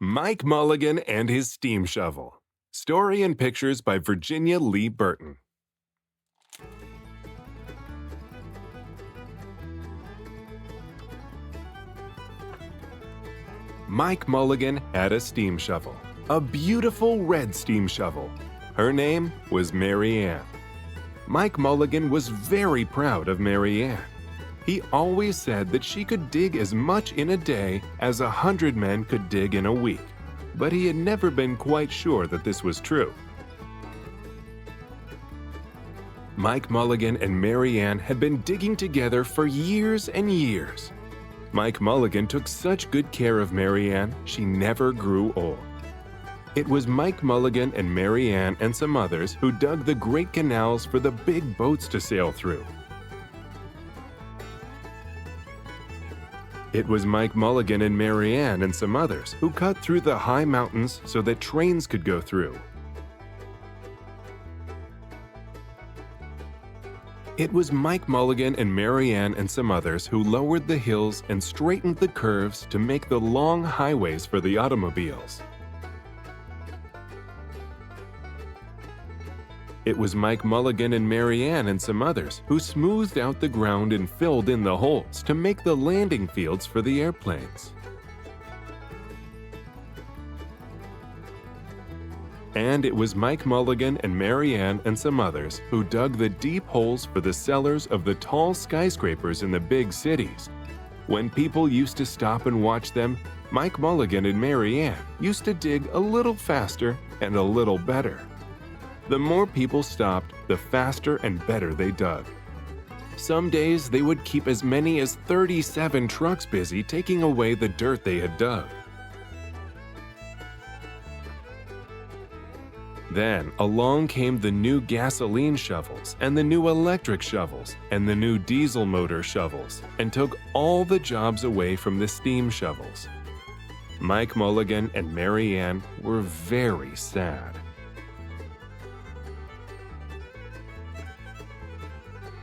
Mike Mulligan and His Steam Shovel. Story and pictures by Virginia Lee Burton. Mike Mulligan had a steam shovel, a beautiful red steam shovel. Her name was Mary Ann. Mike Mulligan was very proud of Mary Ann. He always said that she could dig as much in a day as 100 men could dig in a week, but he had never been quite sure that this was true. Mike Mulligan and Mary Ann had been digging together for years and years. Mike Mulligan took such good care of Mary Ann, she never grew old. It was Mike Mulligan and Mary Ann and some others who dug the great canals for the big boats to sail through. It was Mike Mulligan and Mary Ann and some others who cut through the high mountains so that trains could go through. It was Mike Mulligan and Mary Ann and some others who lowered the hills and straightened the curves to make the long highways for the automobiles. It was Mike Mulligan and Mary Ann and some others who smoothed out the ground and filled in the holes to make the landing fields for the airplanes. And it was Mike Mulligan and Mary Ann and some others who dug the deep holes for the cellars of the tall skyscrapers in the big cities. When people used to stop and watch them, Mike Mulligan and Mary Ann used to dig a little faster and a little better. The more people stopped, the faster and better they dug. Some days they would keep as many as 37 trucks busy taking away the dirt they had dug. Then along came the new gasoline shovels and the new electric shovels and the new diesel motor shovels and took all the jobs away from the steam shovels. Mike Mulligan and Mary Ann were very sad.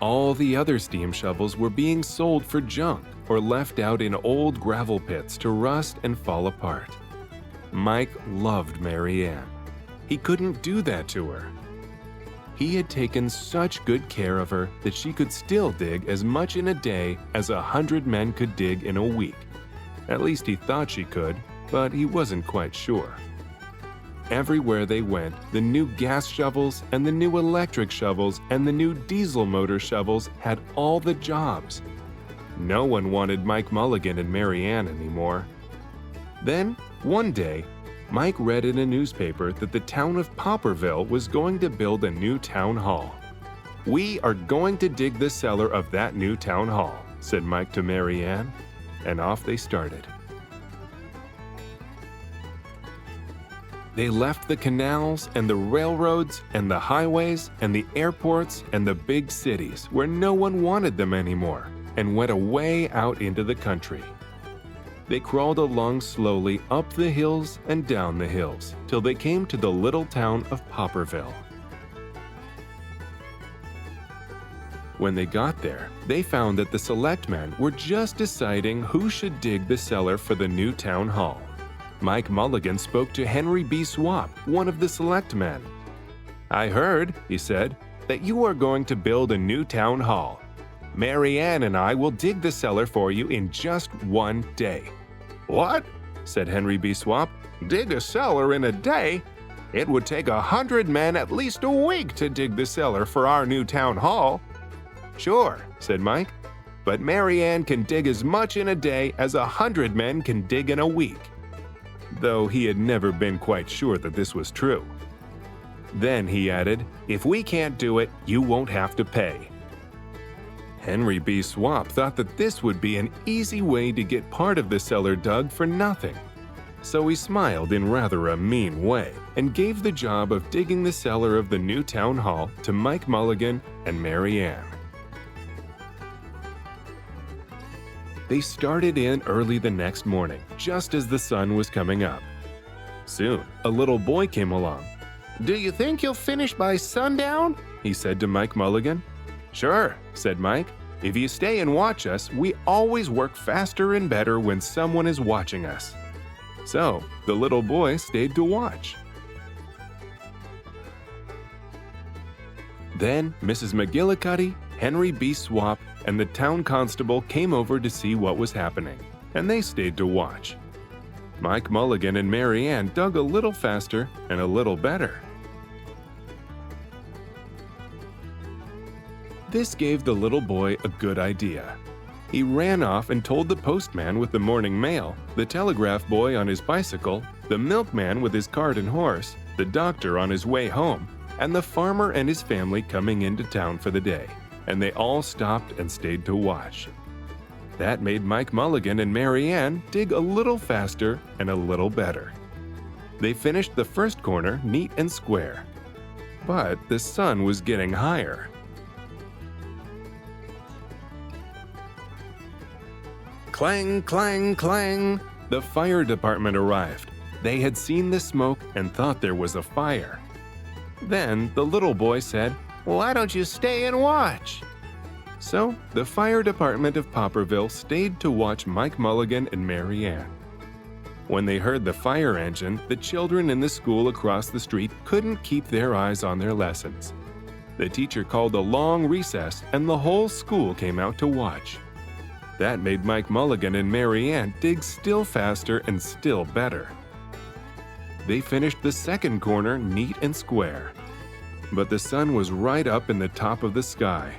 All the other steam shovels were being sold for junk or left out in old gravel pits to rust and fall apart. Mike loved Mary Ann. He couldn't do that to her. He had taken such good care of her that she could still dig as much in a day as 100 men could dig in a week. At least he thought she could, but he wasn't quite sure. Everywhere they went, the new gas shovels and the new electric shovels and the new diesel motor shovels had all the jobs. No one wanted Mike Mulligan and Mary Ann anymore. Then, one day, Mike read in a newspaper that the town of Popperville was going to build a new town hall. "We are going to dig the cellar of that new town hall," said Mike to Mary Ann, and off they started. They left the canals and the railroads and the highways and the airports and the big cities where no one wanted them anymore and went away out into the country. They crawled along slowly up the hills and down the hills till they came to the little town of Popperville. When they got there, they found that the selectmen were just deciding who should dig the cellar for the new town hall. Mike Mulligan spoke to Henry B. Swap, one of the selectmen. "I heard," he said, "that you are going to build a new town hall. Mary Ann and I will dig the cellar for you in just one day." "What?" said Henry B. Swap. "Dig a cellar in a day? It would take 100 men at least a week to dig the cellar for our new town hall." "Sure," said Mike, "but Mary Ann can dig as much in a day as 100 men can dig in a week," though he had never been quite sure that this was true. Then he added, "If we can't do it, you won't have to pay." Henry B. Swap thought that this would be an easy way to get part of the cellar dug for nothing. So he smiled in rather a mean way and gave the job of digging the cellar of the new town hall to Mike Mulligan and Mary Ann. They started in early the next morning, just as the sun was coming up. Soon, a little boy came along. "Do you think you'll finish by sundown?" he said to Mike Mulligan. "Sure," said Mike. "If you stay and watch us, we always work faster and better when someone is watching us." So the little boy stayed to watch. Then Mrs. McGillicuddy, Henry B. Swap, and the town constable came over to see what was happening, and they stayed to watch. Mike Mulligan and Mary Ann dug a little faster and a little better. This gave the little boy a good idea. He ran off and told the postman with the morning mail, the telegraph boy on his bicycle, the milkman with his cart and horse, the doctor on his way home, and the farmer and his family coming into town for the day, and they all stopped and stayed to watch. That made Mike Mulligan and Mary Ann dig a little faster and a little better. They finished the first corner neat and square. But the sun was getting higher. Clang, clang, clang! The fire department arrived. They had seen the smoke and thought there was a fire. Then the little boy said, "Why don't you stay and watch?" So the fire department of Popperville stayed to watch Mike Mulligan and Mary Ann. When they heard the fire engine, the children in the school across the street couldn't keep their eyes on their lessons. The teacher called a long recess and the whole school came out to watch. That made Mike Mulligan and Mary Ann dig still faster and still better. They finished the second corner neat and square. But the sun was right up in the top of the sky.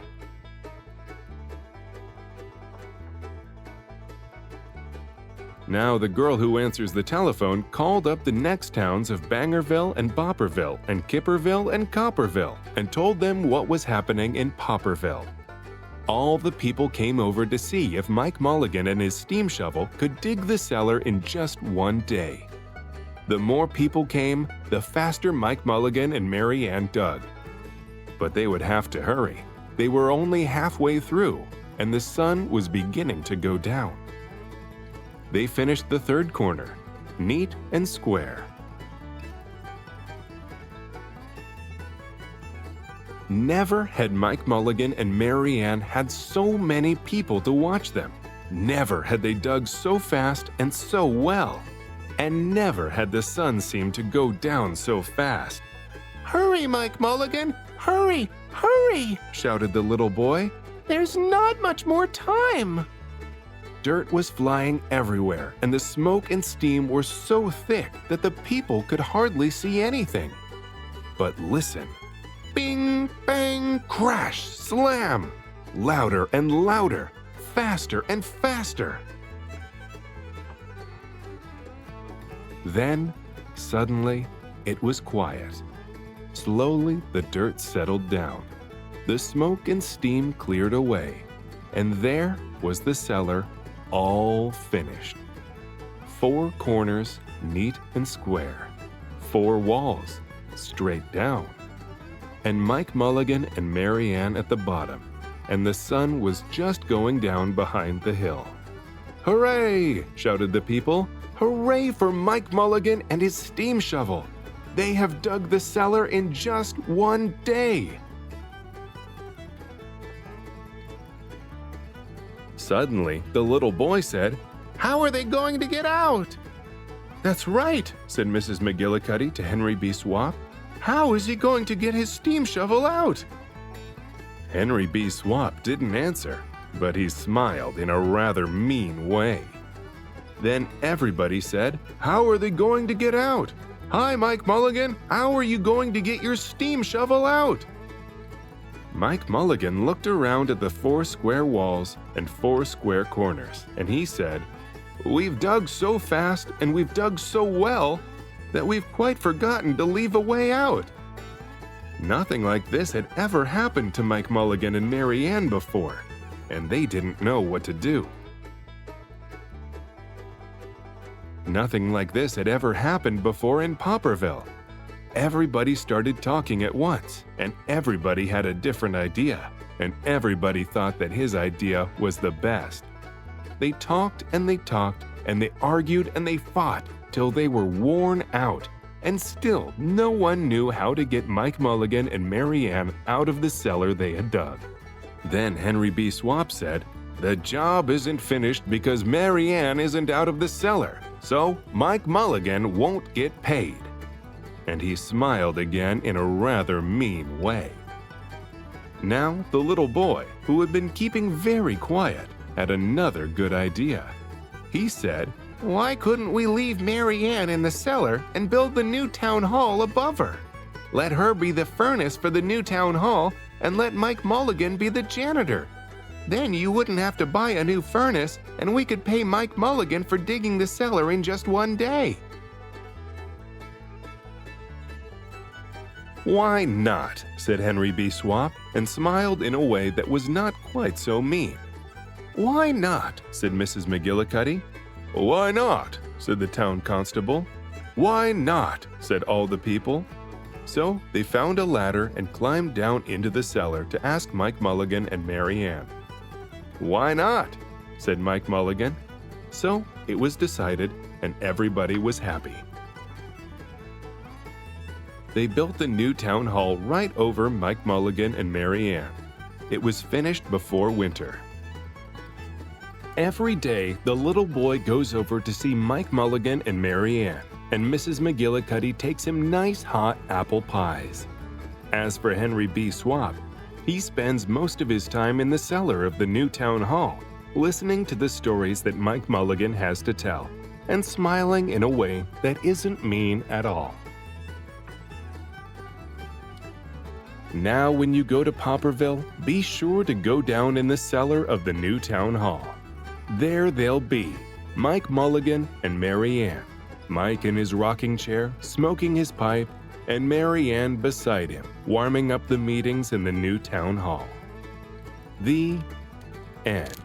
Now the girl who answers the telephone called up the next towns of Bangerville and Bopperville and Kipperville and Copperville and told them what was happening in Popperville. All the people came over to see if Mike Mulligan and his steam shovel could dig the cellar in just one day. The more people came, the faster Mike Mulligan and Mary Ann dug. But they would have to hurry. They were only halfway through, and the sun was beginning to go down. They finished the third corner, neat and square. Never had Mike Mulligan and Mary Ann had so many people to watch them. Never had they dug so fast and so well. And never had the sun seemed to go down so fast. "Hurry, Mike Mulligan! Hurry! Hurry!" shouted the little boy. "There's not much more time!" Dirt was flying everywhere, and the smoke and steam were so thick that the people could hardly see anything. But listen. Bing, bang, crash, slam! Louder and louder, faster and faster. Then, suddenly, it was quiet. Slowly, the dirt settled down. The smoke and steam cleared away, and there was the cellar, all finished. 4 corners, neat and square. 4 walls, straight down. And Mike Mulligan and Mary Ann at the bottom, and the sun was just going down behind the hill. "Hooray!" shouted the people. "Hooray for Mike Mulligan and his steam shovel! They have dug the cellar in just one day!" Suddenly, the little boy said, "How are they going to get out?" "That's right," said Mrs. McGillicuddy to Henry B. Swap. "How is he going to get his steam shovel out?" Henry B. Swap didn't answer, but he smiled in a rather mean way. Then everybody said, "How are they going to get out? Hi, Mike Mulligan, how are you going to get your steam shovel out?" Mike Mulligan looked around at the 4 square walls and 4 square corners, and he said, "We've dug so fast and we've dug so well that we've quite forgotten to leave a way out." Nothing like this had ever happened to Mike Mulligan and Mary Ann before, and they didn't know what to do. Nothing like this had ever happened before in Popperville. Everybody started talking at once, and everybody had a different idea, and everybody thought that his idea was the best. They talked and they talked, and they argued and they fought till they were worn out, and still no one knew how to get Mike Mulligan and Mary Ann out of the cellar they had dug. Then Henry B. Swap said, "The job isn't finished because Mary Ann isn't out of the cellar. so Mike Mulligan won't get paid." And he smiled again in a rather mean way. Now the little boy, who had been keeping very quiet, had another good idea. He said, "Why couldn't we leave Mary Ann in the cellar and build the new town hall above her? Let her be the furnace for the new town hall and let Mike Mulligan be the janitor. Then you wouldn't have to buy a new furnace and we could pay Mike Mulligan for digging the cellar in just one day." "Why not?" said Henry B. Swap, and smiled in a way that was not quite so mean. "Why not?" said Mrs. McGillicuddy. "Why not?" said the town constable. "Why not?" said all the people. So they found a ladder and climbed down into the cellar to ask Mike Mulligan and Mary Ann. "Why not?" said Mike Mulligan. So it was decided, and everybody was happy. They built the new town hall right over Mike Mulligan and Mary Ann. It was finished before winter. Every day, the little boy goes over to see Mike Mulligan and Mary Ann, and Mrs. McGillicuddy takes him nice hot apple pies. As for Henry B. Swap, he spends most of his time in the cellar of the new town hall, listening to the stories that Mike Mulligan has to tell, and smiling in a way that isn't mean at all. Now when you go to Popperville, be sure to go down in the cellar of the new town hall. There they'll be, Mike Mulligan and Mary Ann, Mike in his rocking chair, smoking his pipe, and Mary Ann beside him, warming up the meetings in the new town hall. The end.